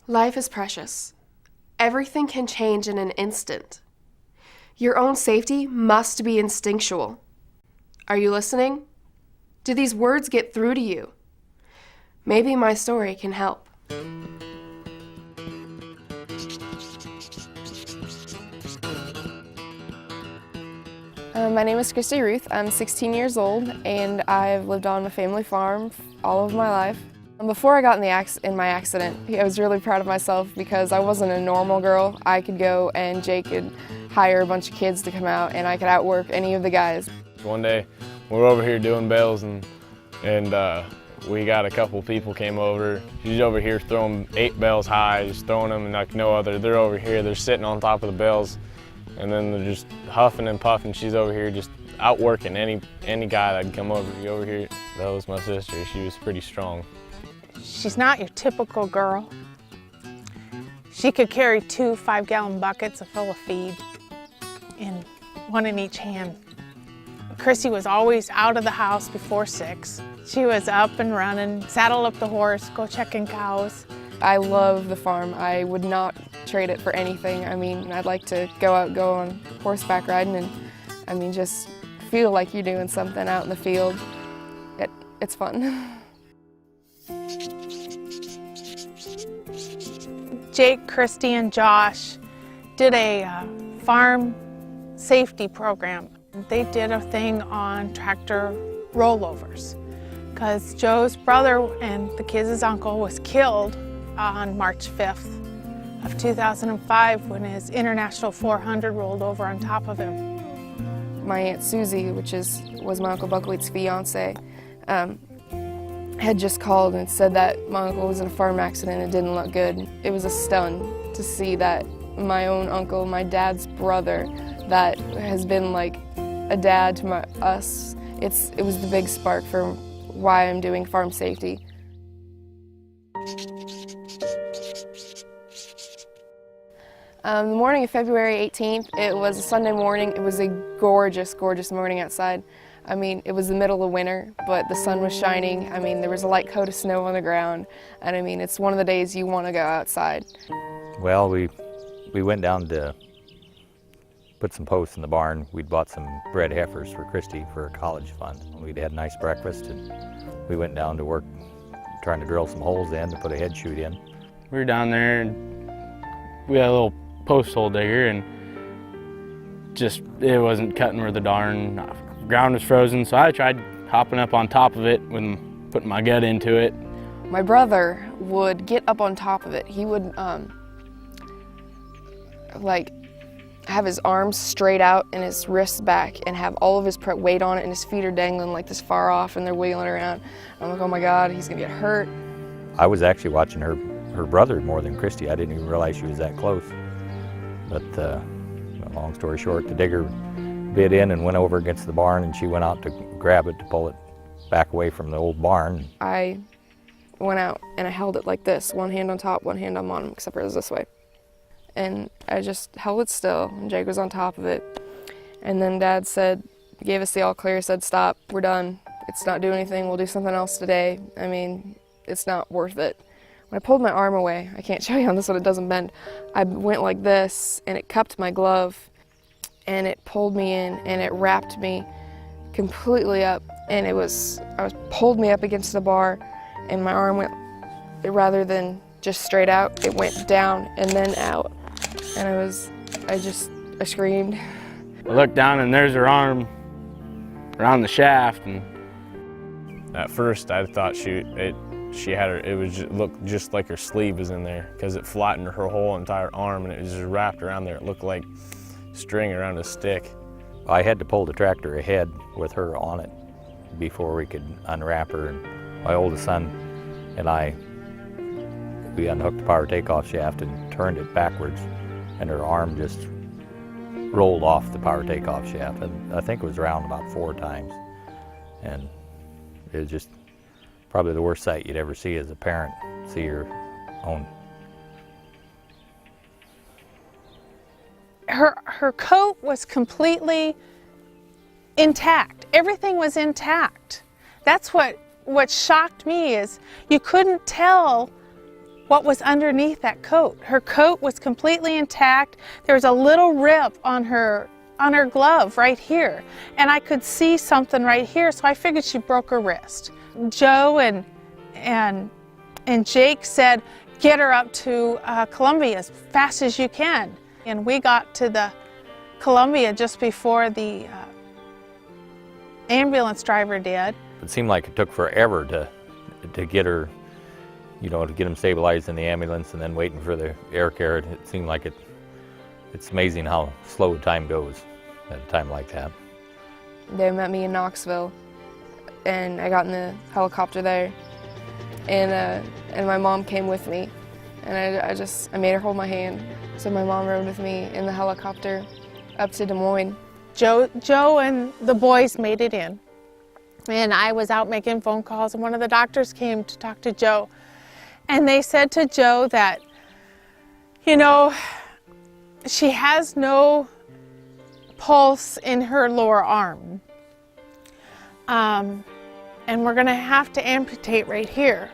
Life is precious. Everything can change in an instant. Your own safety must be instinctual. Are you listening? Do these words get through to you? Maybe my story can help. My name is Kristi Ruth. I'm 16 years old and I've lived on a family farm all of my life. Before I got in my accident, I was really proud of myself because I wasn't a normal girl. I could go and Jake could hire a bunch of kids to come out and I could outwork any of the guys. One day we're over here doing bales and we got a couple people came over. She's over here throwing 8 bales high, just throwing them like no other. They're over here, they're sitting on top of the bales and then they're just huffing and puffing. She's over here just outworking any guy that'd come over here. That was my sister. She was pretty strong. She's not your typical girl. She could carry 2 5-gallon buckets full of feed, and one in each hand. Kristi was always out of the house before 6. She was up and running, saddle up the horse, go checking cows. I love the farm. I would not trade it for anything. I mean, I'd like to go on horseback riding and just feel like you're doing something out in the field. It's fun. Jake, Kristi, and Josh did a farm safety program. They did a thing on tractor rollovers because Joe's brother and the kids' uncle was killed on March 5th of 2005 when his International 400 rolled over on top of him. My Aunt Susie, which was my Uncle Buckwheat's fiance, had just called and said that my uncle was in a farm accident and it didn't look good. It was a stun to see that my own uncle, my dad's brother, that has been like a dad to us. It was the big spark for why I'm doing farm safety. The morning of February 18th, it was a Sunday morning. It was a gorgeous, gorgeous morning outside. I mean, it was the middle of winter, but the sun was shining. I mean, there was a light coat of snow on the ground, and I mean, it's one of the days you want to go outside. Well, we went down to put some posts in the barn. We'd bought some bred heifers for Kristi for a college fund. We'd had a nice breakfast, and we went down to work trying to drill some holes in to put a head chute in. We were down there, and we had a little post hole digger, and it wasn't cutting where the darn ground was frozen, so I tried hopping up on top of it and putting my gut into it. My brother would get up on top of it. He would like have his arms straight out and his wrists back and have all of his weight on it, and his feet are dangling like this far off and they're wiggling around. I'm like, oh my God, he's gonna get hurt. I was actually watching her brother more than Kristi. I didn't even realize she was that close. But long story short, the digger bit in and went over against the barn, and she went out to grab it to pull it back away from the old barn. I went out and I held it like this, one hand on top, one hand on bottom, except for it was this way. And I just held it still, and Jake was on top of it. And then Dad gave us the all clear, said, stop, we're done. It's not doing anything, we'll do something else today. I mean, it's not worth it. When I pulled my arm away, I can't show you on this one, it doesn't bend. I went like this, and it cupped my glove, and it pulled me in, and it wrapped me completely up, and pulled me up against the bar, and my arm went, rather than just straight out, it went down and then out, and I screamed. I looked down and there's her arm around the shaft, and at first I thought it looked just like her sleeve was in there because it flattened her whole entire arm and it was just wrapped around there. It looked like string around a stick. I had to pull the tractor ahead with her on it before we could unwrap her. And my oldest son and we unhooked the power takeoff shaft and turned it backwards, and her arm just rolled off the power takeoff shaft. And I think it was around about 4 times. And it was just probably the worst sight you'd ever see as a parent, see your own. Her coat was completely intact. Everything was intact. That's what shocked me, is you couldn't tell what was underneath that coat. Her coat was completely intact. There was a little rip on her glove right here, and I could see something right here, so I figured she broke her wrist. Joe and Jake said, get her up to Columbia as fast as you can. And we got to the Columbia just before the ambulance driver did. It seemed like it took forever to get her, to get them stabilized in the ambulance and then waiting for the air care. It seemed like it's amazing how slow time goes at a time like that. They met me in Knoxville, and I got in the helicopter there, and my mom came with me, and I made her hold my hand. So my mom rode with me in the helicopter up to Des Moines. Joe and the boys made it in, and I was out making phone calls, and one of the doctors came to talk to Joe, and they said to Joe that, she has no pulse in her lower arm, and we're going to have to amputate right here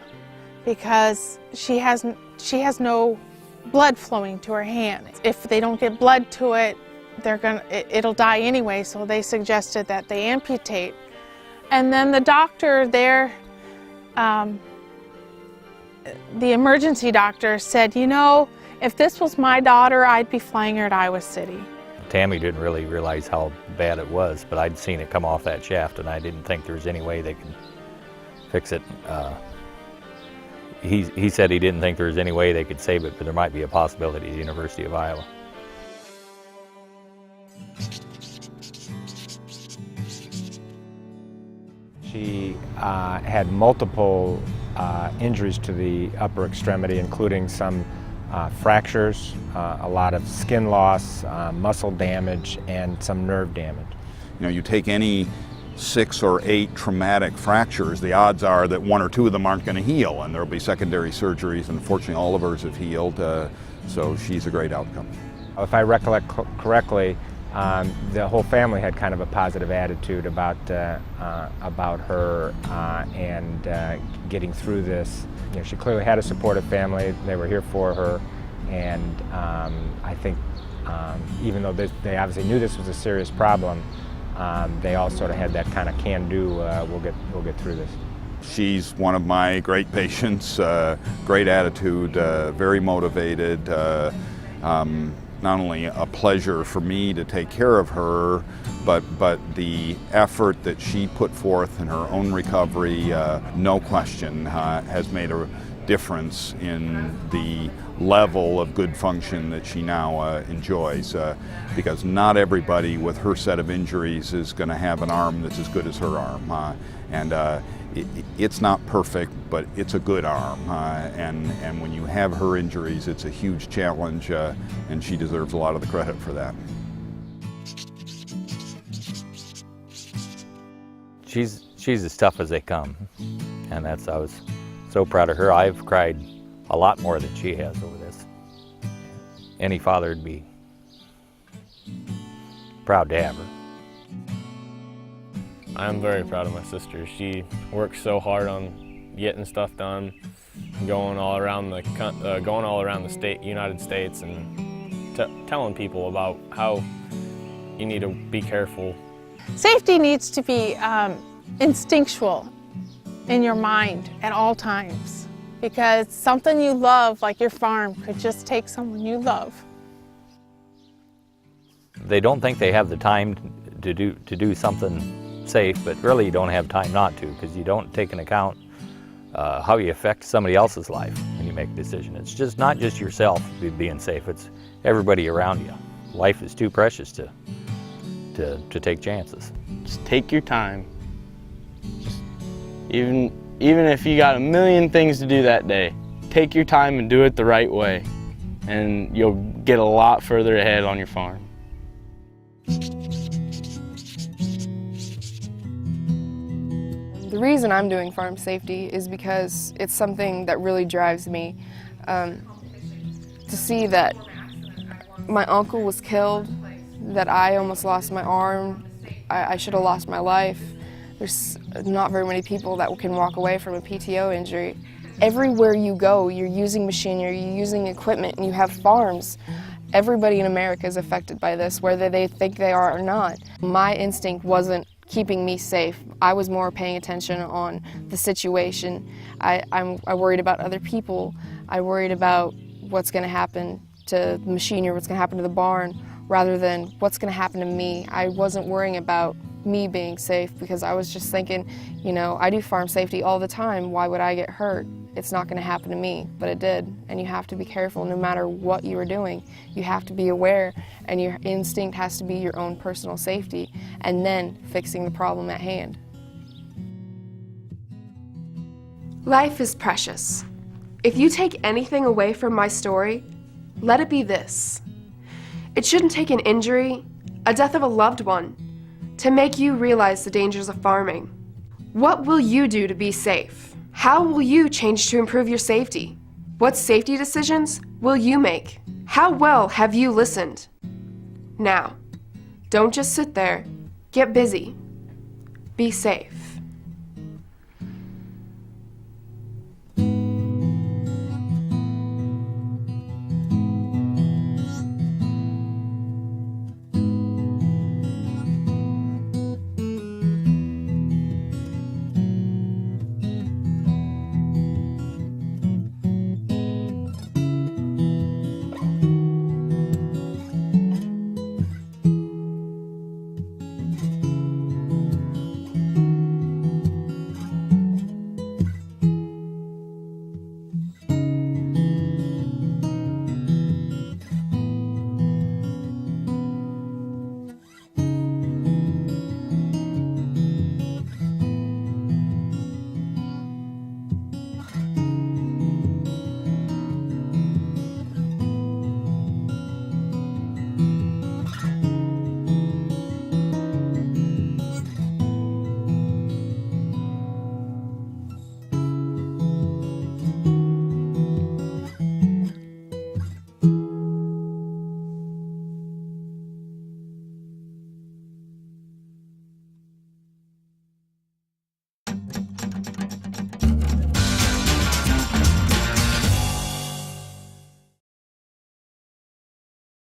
because she has no blood flowing to her hand. If they don't get blood to it, it'll die anyway, so they suggested that they amputate. And then the doctor there, the emergency doctor said, if this was my daughter, I'd be flying her to Iowa City. Tammy didn't really realize how bad it was, but I'd seen it come off that shaft, and I didn't think there was any way they could fix it. He said he didn't think there was any way they could save it, but there might be a possibility at the University of Iowa. She had multiple injuries to the upper extremity, including some fractures, a lot of skin loss, muscle damage, and some nerve damage. You take any 6 or 8 traumatic fractures, the odds are that 1 or 2 of them aren't going to heal, and there'll be secondary surgeries, and fortunately all of hers have healed, so she's a great outcome. If I recollect correctly, the whole family had kind of a positive attitude about her and getting through this. She clearly had a supportive family. They were here for her, and I think even though they obviously knew this was a serious problem, they all sort of had that kind of can-do, we'll get through this. She's one of my great patients, great attitude, very motivated. Not only a pleasure for me to take care of her, but the effort that she put forth in her own recovery, no question, has made a difference in the level of good function that she now enjoys, because not everybody with her set of injuries is going to have an arm that's as good as her arm, and it's not perfect, but it's a good arm, and when you have her injuries, it's a huge challenge, and she deserves a lot of the credit for that. She's as tough as they come, and I was so proud of her. I've cried a lot more than she has over this. Any father would be proud to have her. I'm very proud of my sister. She works so hard on getting stuff done, going all around the state, United States, and telling people about how you need to be careful. Safety needs to be instinctual in your mind at all times, because something you love, like your farm, could just take someone you love. They don't think they have the time to do something safe, but really you don't have time not to, because you don't take into account how you affect somebody else's life when you make a decision. It's just not just yourself being safe, it's everybody around you. Life is too precious to take chances. Just take your time. Just even if you got a million things to do that day, take your time and do it the right way, and you'll get a lot further ahead on your farm. The reason I'm doing farm safety is because it's something that really drives me. To see that my uncle was killed, that I almost lost my arm, I should have lost my life. There's not very many people that can walk away from a PTO injury. Everywhere you go, you're using machinery, you're using equipment, and you have farms. Everybody in America is affected by this, whether they think they are or not. My instinct wasn't keeping me safe. I was more paying attention on the situation. I worried about other people. I worried about what's going to happen to the machinery, what's going to happen to the barn, rather than what's going to happen to me. I wasn't worrying about me being safe because I was just thinking, you know, I do farm safety all the time. Why would I get hurt? It's not going to happen to me, but it did. And you have to be careful no matter what you are doing. You have to be aware, and your instinct has to be your own personal safety, and then fixing the problem at hand. Life is precious. If you take anything away from my story, let it be this. It shouldn't take an injury, a death of a loved one, to make you realize the dangers of farming. What will you do to be safe? How will you change to improve your safety? What safety decisions will you make? How well have you listened? Now, don't just sit there. Get busy. Be safe.